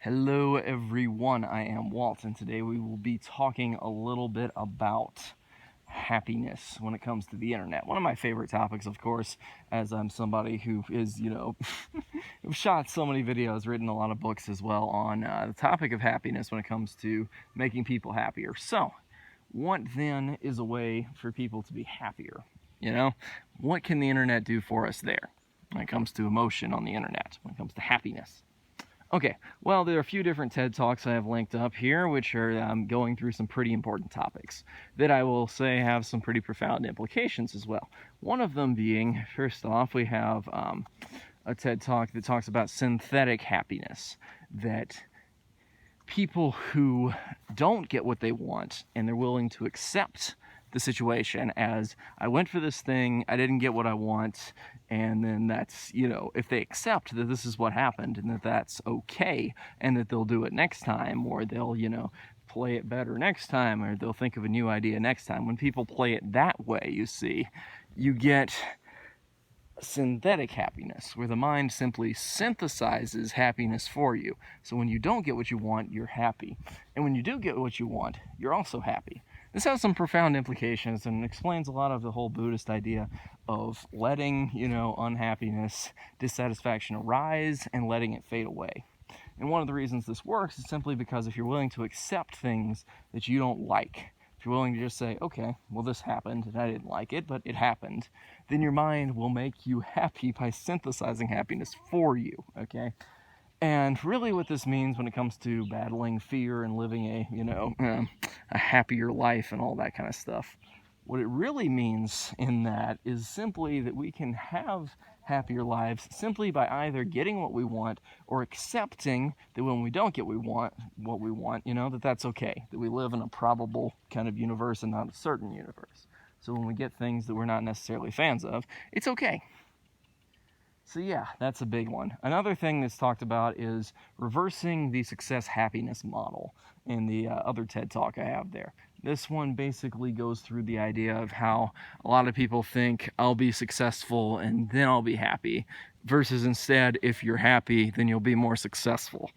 Hello everyone, I am Walt, and today we will be talking a little bit about happiness when it comes to the internet. One of my favorite topics, of course, as I'm somebody who is, who've shot so many videos, written a lot of books as well on the topic of happiness when it comes to making people happier. So, what then is a way for people to be happier? What can the internet do for us there when it comes to emotion on the internet, when it comes to happiness? Okay, well, there are a few different TED Talks I have linked up here, which are going through some pretty important topics that I will say have some pretty profound implications as well. One of them being, first off, we have a TED Talk that talks about synthetic happiness, that people who don't get what they want and they're willing to accept the situation as, I went for this thing, I didn't get what I want, and then that's, if they accept that this is what happened and that that's okay and that they'll do it next time, or they'll, play it better next time, or they'll think of a new idea next time. When people play it that way, you see, you get synthetic happiness, where the mind simply synthesizes happiness for you. So when you don't get what you want, you're happy. And when you do get what you want, you're also happy. This has some profound implications and explains a lot of the whole Buddhist idea of letting, unhappiness, dissatisfaction arise and letting it fade away. And one of the reasons this works is simply because if you're willing to accept things that you don't like, if you're willing to just say, okay, well, this happened and I didn't like it, but it happened, then your mind will make you happy by synthesizing happiness for you, okay? And really what this means when it comes to battling fear and living a happier life and all that kind of stuff, what it really means in that is simply that we can have happier lives simply by either getting what we want or accepting that when we don't get what we want, that's okay, that we live in a probable kind of universe and not a certain universe. So when we get things that we're not necessarily fans of, it's okay. So yeah, that's a big one. Another thing that's talked about is reversing the success happiness model in the other TED Talk I have there. This one basically goes through the idea of how a lot of people think I'll be successful and then I'll be happy, versus instead, if you're happy, then you'll be more successful.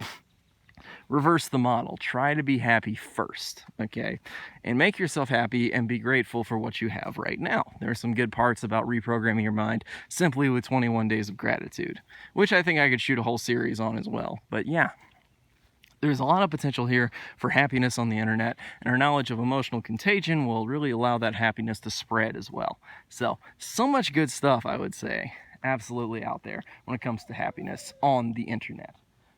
Reverse the model. Try to be happy first, okay? And make yourself happy and be grateful for what you have right now. There are some good parts about reprogramming your mind simply with 21 days of gratitude, which I think I could shoot a whole series on as well. But yeah, there's a lot of potential here for happiness on the internet, and our knowledge of emotional contagion will really allow that happiness to spread as well. So much good stuff, I would say, absolutely out there when it comes to happiness on the internet.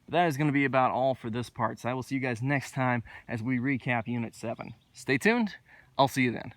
But that is going to be about all for this part, so I will see you guys next time as we recap Unit 7. Stay tuned. I'll see you then.